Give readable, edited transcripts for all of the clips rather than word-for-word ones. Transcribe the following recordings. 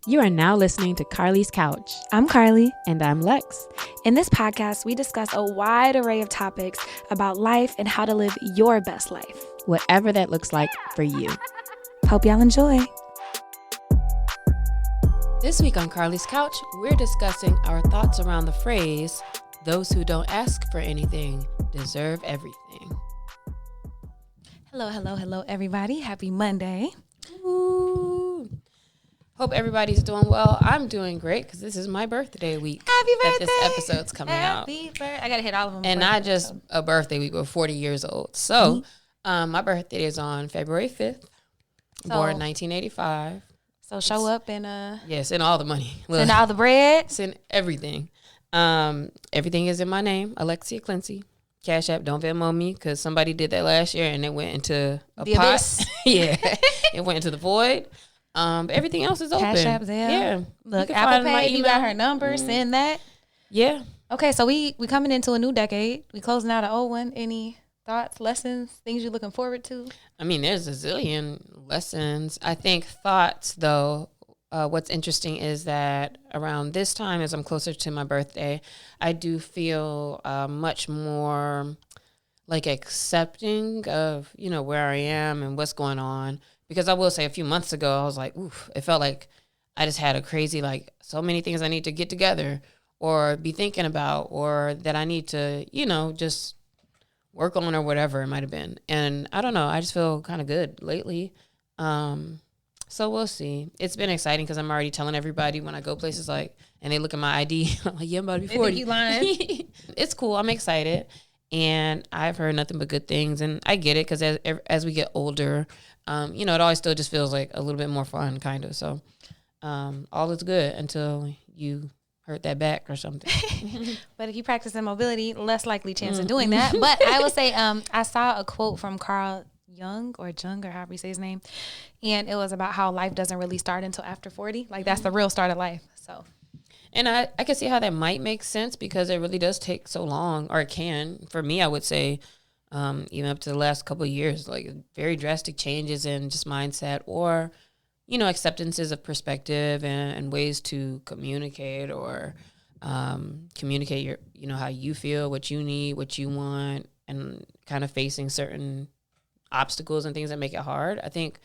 You are now listening to Carlie's Couch. I'm Carlie. And I'm Lex. In this podcast, we discuss a wide array of topics about life and how to live your best life. Whatever that looks like for you. Hope y'all enjoy. This week on Carlie's Couch, we're discussing our thoughts around the phrase, those who don't ask for anything deserve everything. Hello, everybody. Happy Monday. Ooh. Hope everybody's doing well. I'm doing great because this is my birthday week. Happy birthday. That this episode's coming out. Happy birthday. I got to hit all of them. And not just a birthday week, but 40 years old. So my birthday is on February 5th, born 1985. So show up and yeah, send all the money. Send all the bread. Send everything. Everything is in my name, Alexia Clancy. Cash App, don't Venmo me, because somebody did that last year and it went into a pot. Abyss. Yeah, it went into the void. But everything else is open. Cash App, Zelle. Yeah. Look, Apple Pay, you got her number. Send that. Yeah. Okay, so we coming into a new decade. We closing out an old one. Any thoughts, lessons, things you're looking forward to? I mean, there's a zillion lessons. I think thoughts, though, what's interesting is that around this time, as I'm closer to my birthday, I do feel much more like accepting of, where I am and what's going on. Because I will say a few months ago, I was like, oof, it felt like I just had a crazy, so many things I need to get together or be thinking about or that I need to, just work on or whatever it might have been. And I don't know, I just feel kind of good lately. So we'll see. It's been exciting because I'm already telling everybody when I go places and they look at my ID, I'm like, yeah, I'm about to be 40. They think you lying. It's cool. I'm excited. And I've heard nothing but good things. And I get it because as we get older, it always still just feels like a little bit more fun, kind of. So all is good until you hurt that back or something. But if you practice in mobility, less likely chance of doing that. But I will say I saw a quote from Carl Jung or however you say his name. And it was about how life doesn't really start until after 40. That's the real start of life. So. And I can see how that might make sense because it really does take so long, or it can. For me, I would say even up to the last couple of years, very drastic changes in just mindset or, acceptances of perspective and ways to communicate or communicate your, how you feel, what you need, what you want, and kind of facing certain obstacles and things that make it hard. I think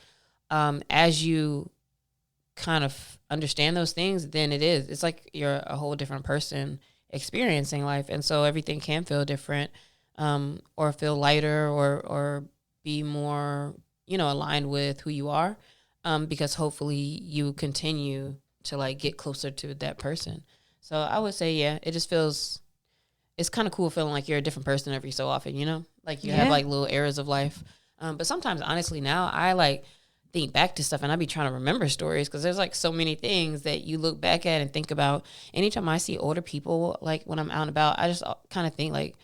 as you kind of understand those things, then it's like you're a whole different person experiencing life. And so everything can feel different or feel lighter or be more, aligned with who you are because hopefully you continue to get closer to that person. So I would say, yeah, it just feels, it's kind of cool feeling like you're a different person every so often, you have little eras of life. But sometimes honestly now I think back to stuff and I be trying to remember stories because there's so many things that you look back at and think about. Anytime I see older people, when I'm out and about, I just kind of think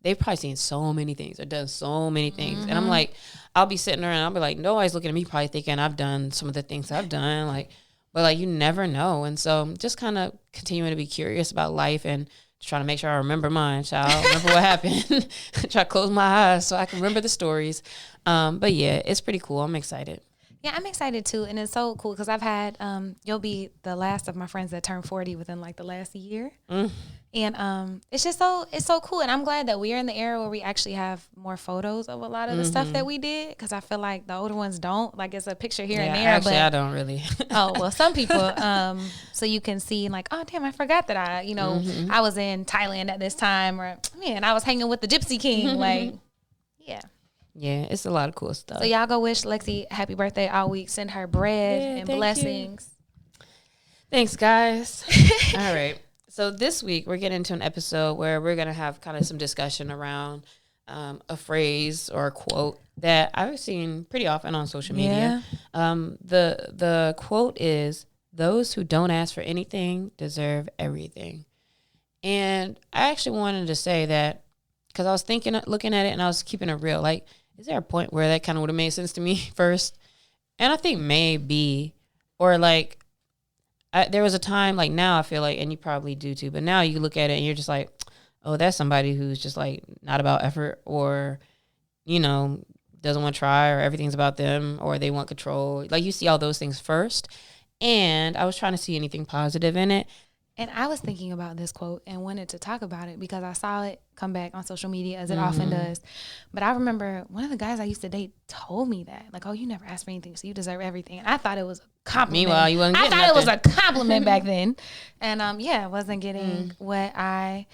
they've probably seen so many things or done so many things. And I'm I'll be sitting there and I'll be nobody's looking at me probably thinking I've done some of the things I've done. But you never know. And so just kind of continuing to be curious about life and trying to make sure I remember mine, child. Remember what happened. Try to close my eyes so I can remember the stories. But yeah, it's pretty cool. I'm excited. Yeah, I'm excited too. And it's so cool because I've had, you'll be the last of my friends that turned 40 within the last year. And it's just it's so cool. And I'm glad that we're in the era where we actually have more photos of a lot of the stuff that we did. Because I feel like the older ones don't. It's a picture here and there. Actually, I don't really. Oh, well, some people. So you can see oh, damn, I forgot that I was in Thailand at this time. Or, man, I was hanging with the Gypsy King. Yeah. Yeah, it's a lot of cool stuff. So y'all go wish Lexi happy birthday all week. Send her bread and blessings. Thanks, guys. All right. So this week we're getting into an episode where we're going to have kind of some discussion around a phrase or a quote that I've seen pretty often on social media. The quote is, "Those who don't ask for anything deserve everything." And I actually wanted to say that because I was looking at it and I was keeping it real. Is there a point where that kind of would have made sense to me first? And I think maybe, or there was a time now I feel and you probably do too, but now you look at it and you're just oh, that's somebody who's just not about effort or, doesn't want to try or everything's about them or they want control. You see all those things first. And I was trying to see anything positive in it. And I was thinking about this quote and wanted to talk about it because I saw it come back on social media as it often does. But I remember one of the guys I used to date told me that, like, oh, you never asked for anything, so you deserve everything. And I thought it was a compliment. Meanwhile, you wasn't getting I thought nothing. it was a compliment back then. And I wasn't getting what I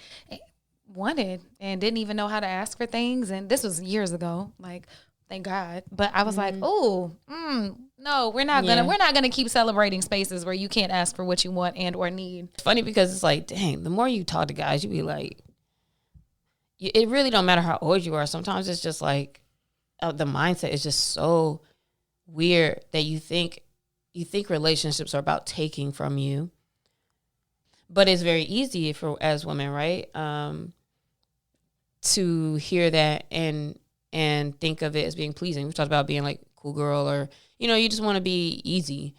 wanted and didn't even know how to ask for things. And this was years ago, like, thank God. But I was like, oh, no, we're not gonna keep celebrating spaces where you can't ask for what you want and or need. It's funny because it's like, dang, the more you talk to guys, you be like, it really don't matter how old you are. Sometimes it's just like the mindset is just so weird that you think relationships are about taking from you. But it's very easy as women, right? To hear that and think of it as being pleasing. We talked about being like cool girl, or you just want to be easy.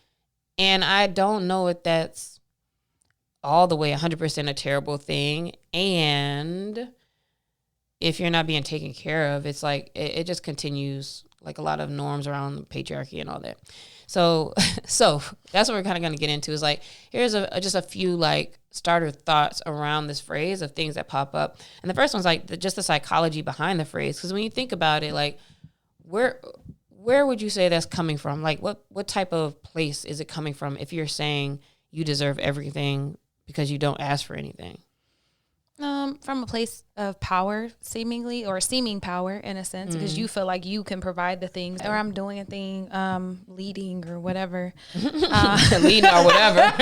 And I don't know if that's all the way 100% a terrible thing. And if you're not being taken care of, it's like it just continues like a lot of norms around patriarchy and all that. So that's what we're kind of going to get into is like, here's just a few like starter thoughts around this phrase of things that pop up. And the first one's like just the psychology behind the phrase. Because when you think about it, like where would you say that's coming from? Like what type of place is it coming from if you're saying you deserve everything because you don't ask for anything? From a place of power, seemingly, or seeming power in a sense, because you feel like you can provide the things, or I'm doing a thing, leading or whatever. Leading or whatever.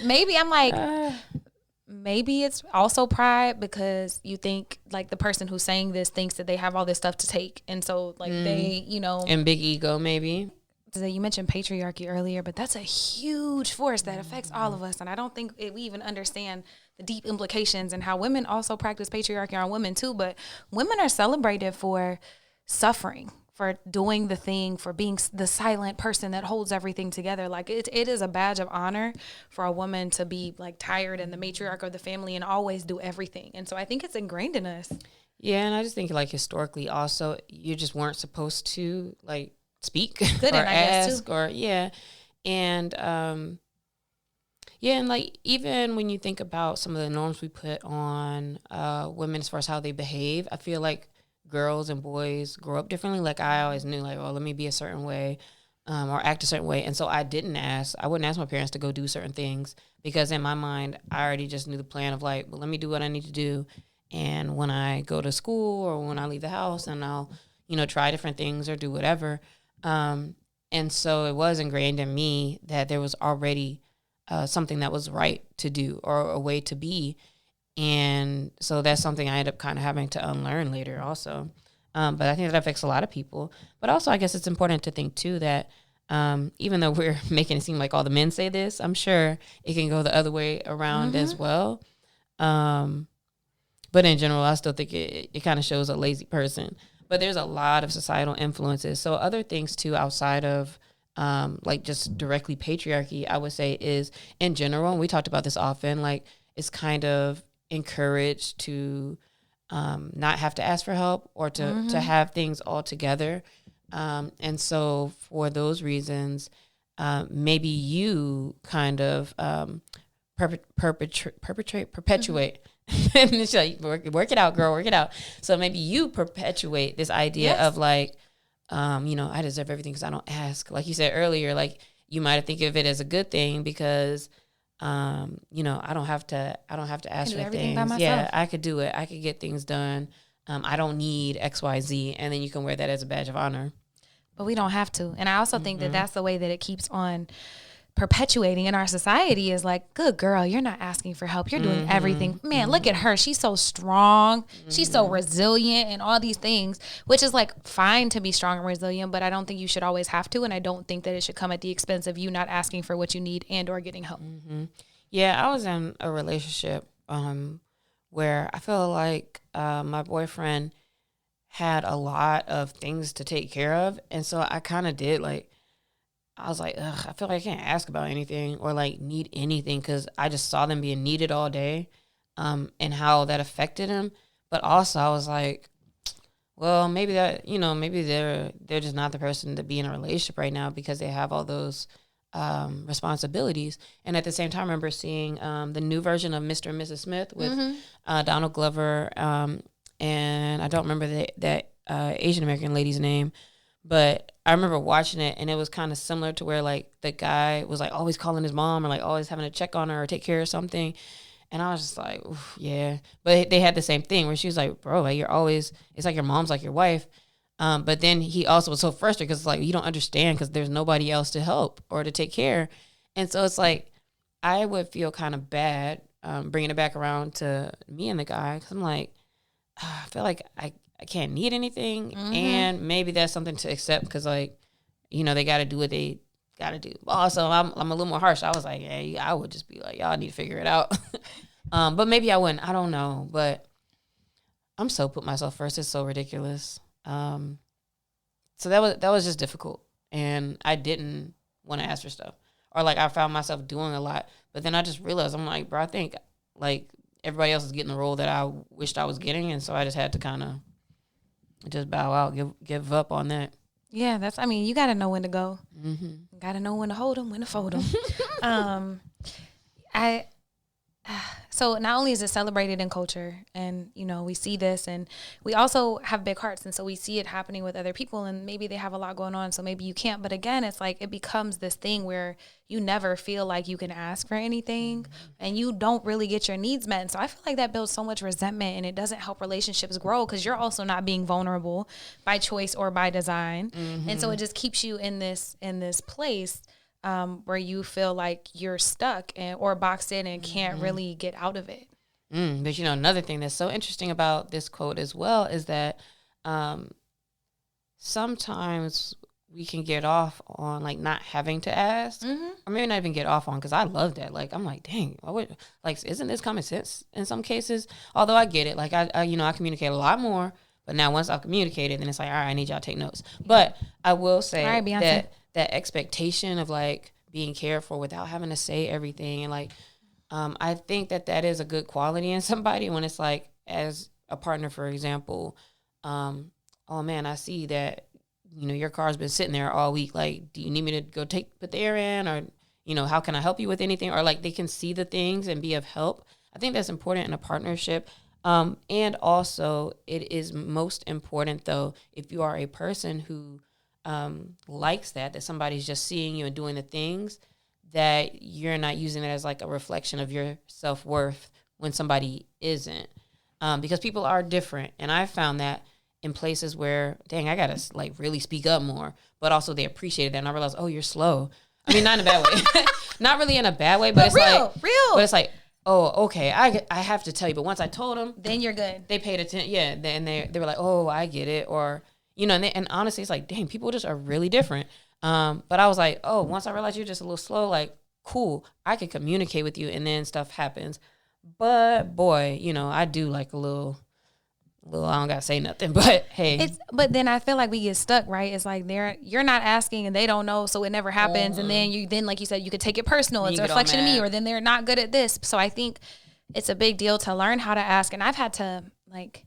Maybe I'm like, maybe it's also pride because you think like the person who's saying this thinks that they have all this stuff to take. And so like they, And big ego, maybe. You mentioned patriarchy earlier, but that's a huge force that affects all of us. And I don't think we even understand the deep implications and how women also practice patriarchy on women too. But women are celebrated for suffering, for doing the thing, for being the silent person that holds everything together. Like it is a badge of honor for a woman to be like tired and the matriarch of the family and always do everything. And so I think it's ingrained in us. Yeah. And I just think like historically also, you just weren't supposed to like speak Couldn't, or I guess, ask too. or and like even when you think about some of the norms we put on women as far as how they behave, I feel like girls and boys grow up differently. Like I always knew like, oh, let me be a certain way or act a certain way. And so I wouldn't ask my parents to go do certain things because in my mind, I already just knew the plan of like, well, let me do what I need to do. And when I go to school or when I leave the house and I'll, try different things or do whatever. And so it was ingrained in me that there was already something that was right to do or a way to be. And so that's something I ended up kind of having to unlearn later also. But I think that affects a lot of people. But also I guess it's important to think too that even though we're making it seem like all the men say this, I'm sure it can go the other way around as well. But in general, I still think it kind of shows a lazy person. But there's a lot of societal influences. So other things too outside of like just directly patriarchy, I would say is in general, and we talked about this often, like it's kind of encouraged to not have to ask for help or to have things all together. And so for those reasons, maybe you kind of perpetuate. Work it out, girl, work it out. So maybe you perpetuate this idea of like, I deserve everything because I don't ask. Like you said earlier, like you might think of it as a good thing because, I don't have to ask for things. Yeah, I could do it. I could get things done. I don't need X, Y, Z. And then you can wear that as a badge of honor. But we don't have to. And I also think that that's the way that it keeps on perpetuating in our society is like, good girl, you're not asking for help. You're doing everything. Man, look at her. She's so strong. She's so resilient and all these things, which is like fine to be strong and resilient, but I don't think you should always have to. And I don't think that it should come at the expense of you not asking for what you need and or getting help. Yeah, I was in a relationship where I feel like my boyfriend had a lot of things to take care of. And so I kind of did like, I was like, ugh, I feel like I can't ask about anything or like need anything because I just saw them being needed all day and how that affected him. But also I was like, well, maybe that, maybe they're just not the person to be in a relationship right now because they have all those responsibilities. And at the same time, I remember seeing the new version of Mr. and Mrs. Smith with Donald Glover, and I don't remember that Asian American lady's name, but I remember watching it, and it was kind of similar to where like the guy was like always calling his mom or like always having to check on her or take care of something. And I was just like, yeah. But they had the same thing where she was like, bro, like it's like your mom's like your wife. But then he also was so frustrated because it's like, you don't understand because there's nobody else to help or to take care. And so it's like, I would feel kind of bad bringing it back around to me and the guy. Because I'm like, I feel like I can't need anything. And maybe that's something to accept because like, they got to do what they got to do. Also, I'm a little more harsh. I was like, hey, I would just be like, y'all need to figure it out. But maybe I wouldn't. I don't know. But I'm so put myself first. It's so ridiculous. So that was just difficult, and I didn't want to ask for stuff, or like I found myself doing a lot, but then I just realized I'm like, bro, I think like everybody else is getting the role that I wished I was getting, and so I just had to kind of just bow out, give up on that. Yeah, you got to know when to go. Got to know when to hold them, when to fold them. So not only is it celebrated in culture and, we see this, and we also have big hearts. And so we see it happening with other people, and maybe they have a lot going on. So maybe you can't. But again, it's like it becomes this thing where you never feel like you can ask for anything and you don't really get your needs met. And so I feel like that builds so much resentment, and it doesn't help relationships grow because you're also not being vulnerable by choice or by design. And so it just keeps you in this place where you feel like you're stuck or boxed in and can't really get out of it. But another thing that's so interesting about this quote as well is that sometimes we can get off on like not having to ask, or maybe not even get off on, because I love that. Like I'm like, dang, isn't this common sense in some cases? Although I get it, like I communicate a lot more, but now once I've communicated, then it's like, all right, I need y'all to take notes. But I will say that expectation of like being cared for without having to say everything, and like I think that is a good quality in somebody when it's like, as a partner, for example, oh man, I see that your car's been sitting there all week, like do you need me to go put the air in, or how can I help you with anything, or like they can see the things and be of help. I think that's important in a partnership. And also it is most important though if you are a person who likes that somebody's just seeing you and doing the things, that you're not using it as like a reflection of your self-worth when somebody isn't. Because people are different. And I found that in places where, dang, I got to like really speak up more, but also they appreciated that. And I realized, oh, you're slow. I mean, not in a bad way. Not really in a bad way, but it's real. But it's like, oh, okay, I have to tell you. But once I told them, then you're good. They paid attention. Yeah. Then they were like, oh, I get it. Or, and honestly, it's like, dang, people just are really different. But I was like, oh, once I realized you're just a little slow, like, cool, I can communicate with you, and then stuff happens. But boy, I do like a little, I don't gotta say nothing, but hey. But then I feel like we get stuck, right? It's like you're not asking and they don't know, so it never happens. And then like you said, you could take it personal. It's a reflection of me, or then they're not good at this. So I think it's a big deal to learn how to ask. And I've had to like,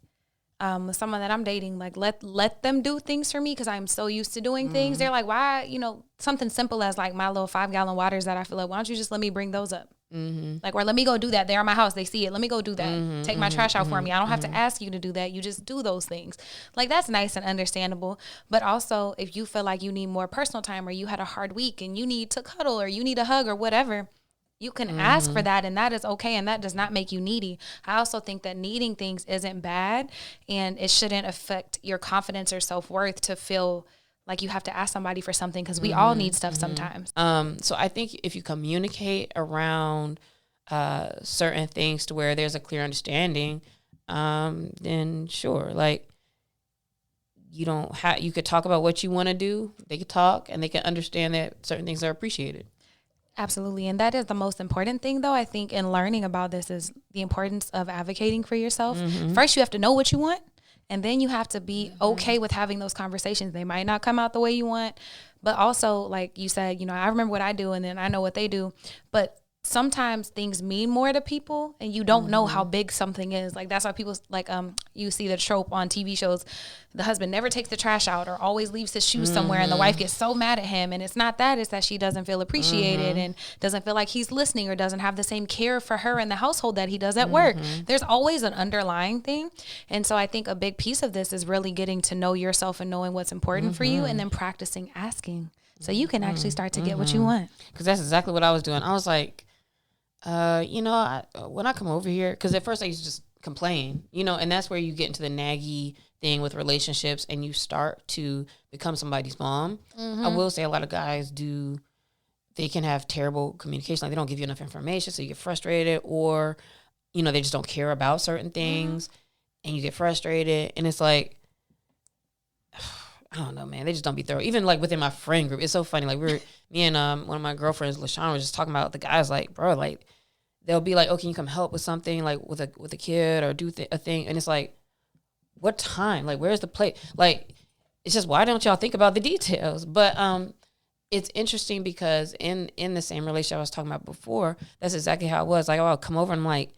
with someone that I'm dating, like let them do things for me because I'm so used to doing things. They're like, why, something simple as like my little 5-gallon waters that I feel like, why don't you just let me bring those up? Like, or let me go do that. They're in my house. They see it. Let me go do that. Take my trash out for me. I don't have to ask you to do that. You just do those things. Like, that's nice and understandable. But also, if you feel like you need more personal time, or you had a hard week and you need to cuddle, or you need a hug or whatever, you can ask for that, and that is okay, and that does not make you needy. I also think that needing things isn't bad, and it shouldn't affect your confidence or self-worth to feel like you have to ask somebody for something, because we all need stuff sometimes. So I think if you communicate around certain things to where there's a clear understanding, then sure, like you could talk about what you want to do. They could talk, and they can understand that certain things are appreciated. Absolutely. And that is the most important thing, though, I think, in learning about this, is the importance of advocating for yourself. First, you have to know what you want, and then you have to be okay with having those conversations. They might not come out the way you want, but also, like you said, I remember what I do, and then I know what they do. But sometimes things mean more to people and you don't know how big something is. Like that's why people like you see the trope on TV shows, the husband never takes the trash out or always leaves his shoes somewhere and the wife gets so mad at him, and it's not that, it's that she doesn't feel appreciated and doesn't feel like he's listening or doesn't have the same care for her in the household that he does at work. There's always an underlying thing. And so I think a big piece of this is really getting to know yourself and knowing what's important for you, and then practicing asking so you can actually start to get what you want. Because that's exactly what I was doing. I was like, when I come over here, because at first I used to just complain, and that's where you get into the naggy thing with relationships and you start to become somebody's mom. I will say a lot of guys they can have terrible communication. Like they don't give you enough information, so you get frustrated, or, they just don't care about certain things and you get frustrated. And it's like, I don't know, man. They just don't be thorough. Even like within my friend group, it's so funny. Like me and one of my girlfriends, LaShawn, was just talking about the guys. Like, bro, like they'll be like, "Oh, can you come help with something, like with a kid or do a thing?" And it's like, what time? Like, where's the plate? Like, it's just, why don't y'all think about the details? But it's interesting because in the same relationship I was talking about before, that's exactly how it was. Like, I'll come over and I'm like,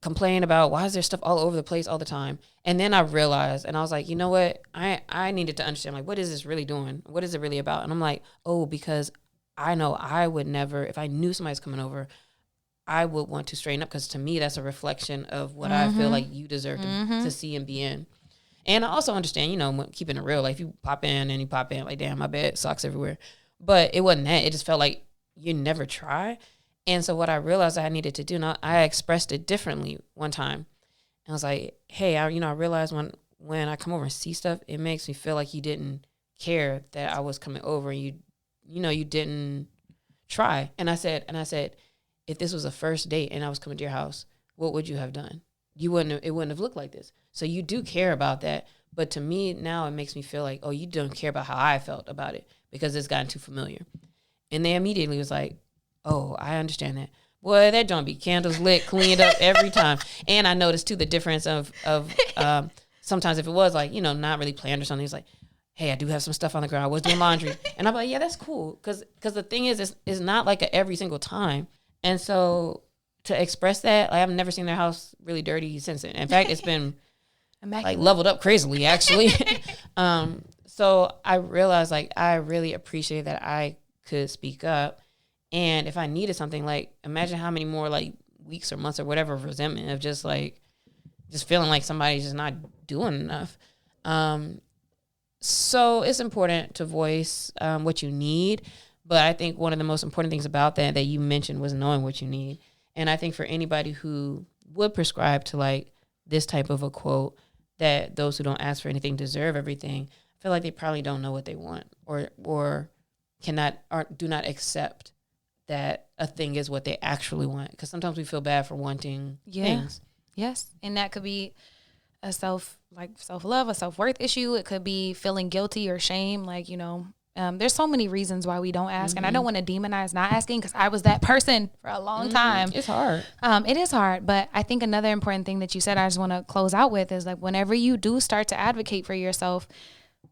complain about why is there stuff all over the place all the time. And then I realized, and I was like, you know what? I needed to understand, like, what is this really doing? What is it really about? And I'm like, oh, because I know I would never, if I knew somebody's coming over, I would want to straighten up, because to me, that's a reflection of what I feel like you deserve to see and be in. And I also understand, keeping it real, like if you pop in, like, damn, my bed, socks everywhere. But it wasn't that. It just felt like you never try. And so what I realized I needed to do, and I expressed it differently one time. And I was like, hey, I realized when I come over and see stuff, it makes me feel like you didn't care that I was coming over, and you didn't try. And I said, if this was a first date and I was coming to your house, what would you have done? It wouldn't have looked like this. So you do care about that. But to me now, it makes me feel like, oh, you don't care about how I felt about it because it's gotten too familiar. And they immediately was like, oh, I understand that. Boy, that don't be candles lit, cleaned up every time. And I noticed too the difference of sometimes if it was like, not really planned or something, it's like, hey, I do have some stuff on the ground. I was doing laundry. And I'm like, yeah, that's cool. Because the thing is, it's not like a every single time. And so to express that, I've never seen their house really dirty since then. In fact, it's been like leveled up crazily, actually. So I realized, like, I really appreciate that I could speak up. And if I needed something, like, imagine how many more, like, weeks or months or whatever of resentment of just feeling like somebody's just not doing enough. So it's important to voice what you need. But I think one of the most important things about that you mentioned was knowing what you need. And I think for anybody who would prescribe to, like, this type of a quote, that those who don't ask for anything deserve everything, I feel like they probably don't know what they want or cannot or do not accept that a thing is what they actually want. Because sometimes we feel bad for wanting things. Yes. And that could be a self-love, a self-worth issue. It could be feeling guilty or shame. Like, there's so many reasons why we don't ask. And I don't want to demonize not asking, because I was that person for a long time. It's hard. It is hard. But I think another important thing that you said, I just want to close out with, is like, whenever you do start to advocate for yourself,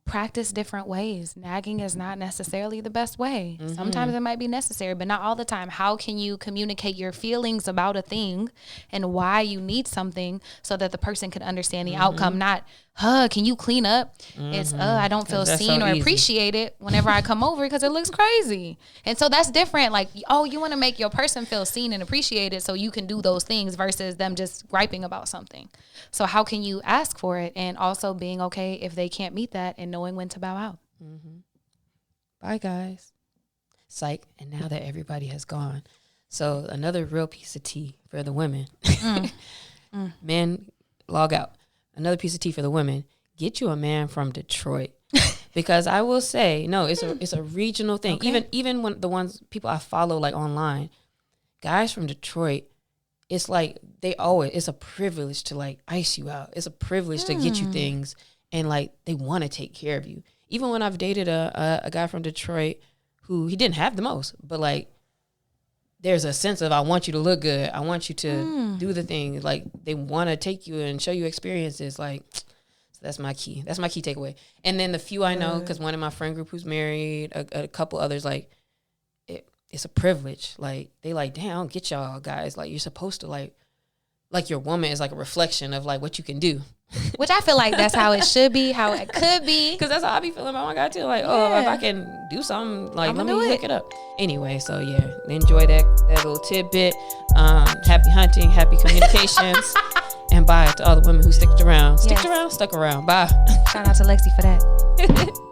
practice different ways. Nagging is not necessarily the best way. Sometimes it might be necessary, but not all the time. How can you communicate your feelings about a thing and why you need something so that the person can understand the outcome? Not, can you clean up? It's, I don't feel seen or appreciated whenever I come over because it looks crazy. And so that's different. Like, oh, you want to make your person feel seen and appreciated so you can do those things versus them just griping about something. So how can you ask for it, and also being okay if they can't meet that and knowing when to bow out. Bye, guys. Psych. And now that everybody has gone. So another real piece of tea for the women. Men, log out. Another piece of tea for the women. Get you a man from Detroit. Because I will say, no, it's a regional thing. Okay. Even when the ones people I follow, like, online, guys from Detroit, it's like it's a privilege to, like, ice you out. It's a privilege to get you things, and, like, they want to take care of you. Even when I've dated a guy from Detroit who, he didn't have the most, but, like, there's a sense of, I want you to look good. I want you to do the thing. Like, they want to take you and show you experiences. Like, so that's my key. That's my key takeaway. And then the few I know, because one in my friend group who's married, a couple others, like, it's it's a privilege. Like, they like, damn, I don't get y'all guys. Like, you're supposed to like your woman is like a reflection of like what you can do. Which I feel like that's how it should be, how it could be. Because that's how I be feeling about my guy too. Like, oh, if I can do something, like, let me hook it up. Anyway, so yeah, enjoy that little tidbit. Happy hunting, happy communications. And bye to all the women who stuck around. Stuck around. Bye. Shout out to Lexi for that.